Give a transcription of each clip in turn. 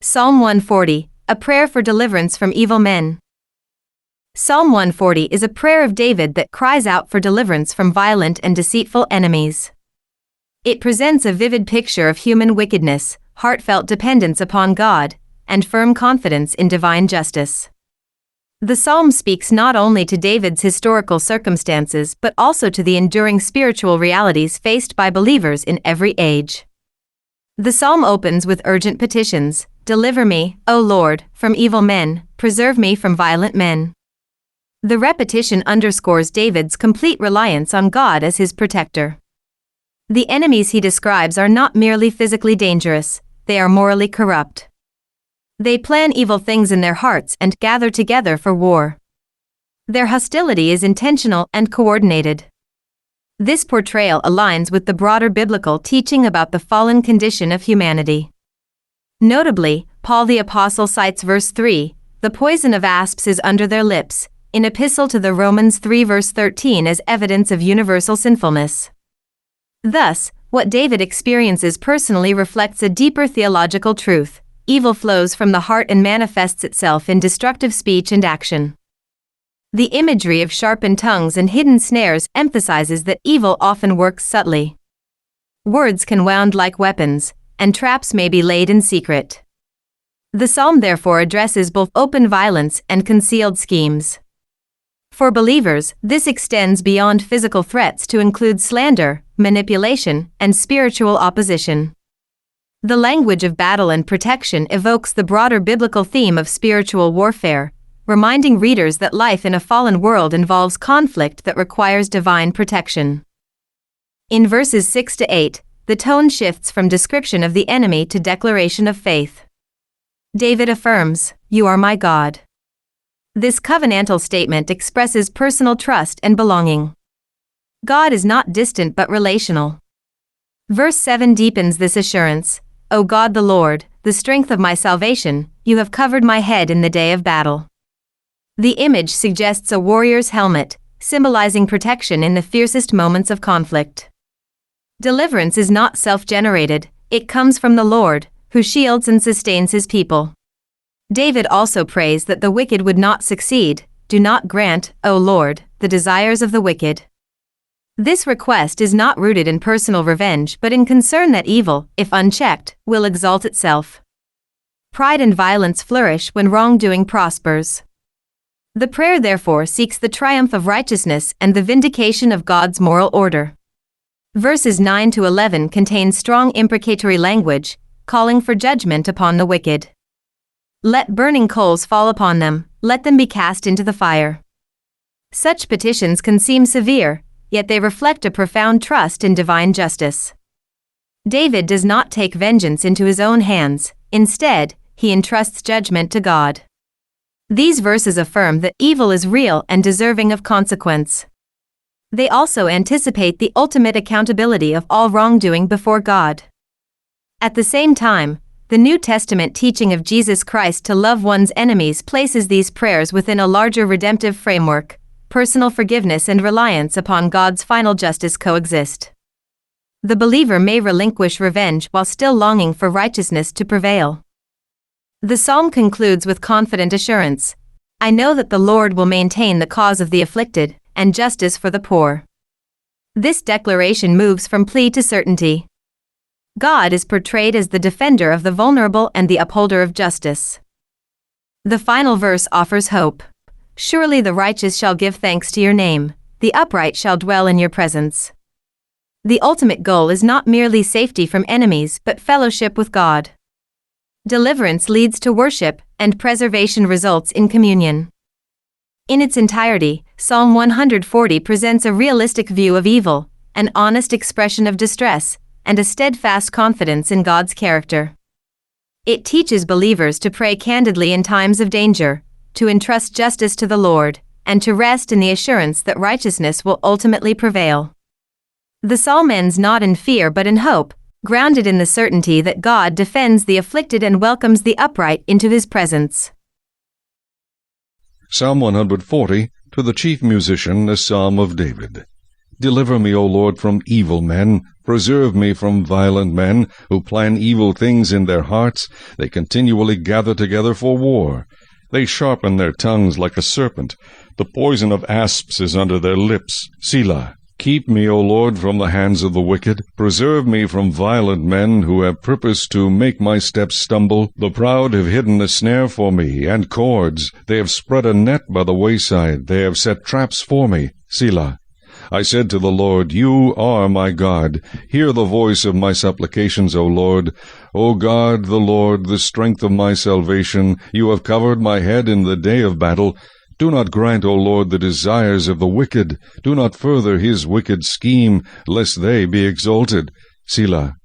Psalm 140, a prayer for deliverance from evil men. Psalm 140 is a prayer of David that cries out for deliverance from violent and deceitful enemies. It presents a vivid picture of human wickedness, heartfelt dependence upon God, and firm confidence in divine justice. The psalm speaks not only to David's historical circumstances but also to the enduring spiritual realities faced by believers in every age. The psalm opens with urgent petitions: "Deliver me, O Lord, from evil men, preserve me from violent men." The repetition underscores David's complete reliance on God as his protector. The enemies he describes are not merely physically dangerous, they are morally corrupt. They plan evil things in their hearts and gather together for war. Their hostility is intentional and coordinated. This portrayal aligns with the broader biblical teaching about the fallen condition of humanity. Notably, Paul the Apostle cites verse 3, "The poison of asps is under their lips," in Epistle to the Romans 3 verse 13 as evidence of universal sinfulness. Thus, what David experiences personally reflects a deeper theological truth: evil flows from the heart and manifests itself in destructive speech and action. The imagery of sharpened tongues and hidden snares emphasizes that evil often works subtly. Words can wound like weapons, and traps may be laid in secret. The psalm therefore addresses both open violence and concealed schemes. For believers, this extends beyond physical threats to include slander, manipulation, and spiritual opposition. The language of battle and protection evokes the broader biblical theme of spiritual warfare, reminding readers that life in a fallen world involves conflict that requires divine protection. In verses 6 to 8, the tone shifts from description of the enemy to declaration of faith. David affirms, "You are my God." This covenantal statement expresses personal trust and belonging. God is not distant but relational. Verse 7 deepens this assurance: "O God the Lord, the strength of my salvation, you have covered my head in the day of battle." The image suggests a warrior's helmet, symbolizing protection in the fiercest moments of conflict. Deliverance is not self-generated, it comes from the Lord, who shields and sustains his people. David also prays that the wicked would not succeed. "Do not grant, O Lord, the desires of the wicked." This request is not rooted in personal revenge but in concern that evil, if unchecked, will exalt itself. Pride and violence flourish when wrongdoing prospers. The prayer therefore seeks the triumph of righteousness and the vindication of God's moral order. Verses 9 to 11 contain strong imprecatory language, calling for judgment upon the wicked. "Let burning coals fall upon them, let them be cast into the fire." Such petitions can seem severe, yet they reflect a profound trust in divine justice. David does not take vengeance into his own hands, instead, he entrusts judgment to God. These verses affirm that evil is real and deserving of consequence. They also anticipate the ultimate accountability of all wrongdoing before God. At the same time, the New Testament teaching of Jesus Christ to love one's enemies places these prayers within a larger redemptive framework. Personal forgiveness and reliance upon God's final justice coexist. The believer may relinquish revenge while still longing for righteousness to prevail. The psalm concludes with confident assurance: "I know that the Lord will maintain the cause of the afflicted, and justice for the poor." This declaration moves from plea to certainty. God is portrayed as the defender of the vulnerable and the upholder of justice. The final verse offers hope: "Surely the righteous shall give thanks to your name, the upright shall dwell in your presence." The ultimate goal is not merely safety from enemies but fellowship with God. Deliverance leads to worship, and preservation results in communion. In its entirety, Psalm 140 presents a realistic view of evil, an honest expression of distress, and a steadfast confidence in God's character. It teaches believers to pray candidly in times of danger, to entrust justice to the Lord, and to rest in the assurance that righteousness will ultimately prevail. The psalm ends not in fear but in hope, grounded in the certainty that God defends the afflicted and welcomes the upright into his presence. Psalm 140, to the chief musician, a psalm of David. Deliver me, O Lord, from evil men, Preserve me from violent men, who plan evil things in their hearts. They continually gather together for war. They sharpen their tongues like a serpent. The poison of asps is under their lips. Selah. Keep me, O Lord, from the hands of the wicked. Preserve me from violent men who have purposed to make my steps stumble. The proud have hidden a snare for me, and cords. They have spread a net by the wayside. They have set traps for me. Selah. I said to the Lord, You are my God. Hear the voice of my supplications, O Lord. O God, the Lord, the strength of my salvation, you have covered my head in the day of battle. Do not grant, O Lord, the desires of the wicked. Do not further his wicked scheme, lest they be exalted. Selah.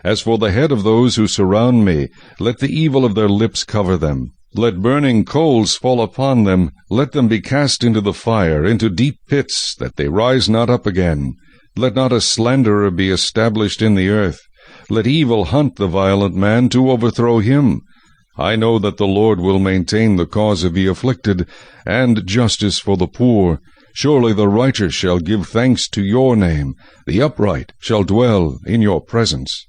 As for the head of those who surround me, let the evil of their lips cover them. Let burning coals fall upon them. Let them be cast into the fire, into deep pits, that they rise not up again. Let not a slanderer be established in the earth. Let evil hunt the violent man to overthrow him. I know that the Lord will maintain the cause of the afflicted, and justice for the poor. Surely the righteous shall give thanks to your name. The upright shall dwell in your presence.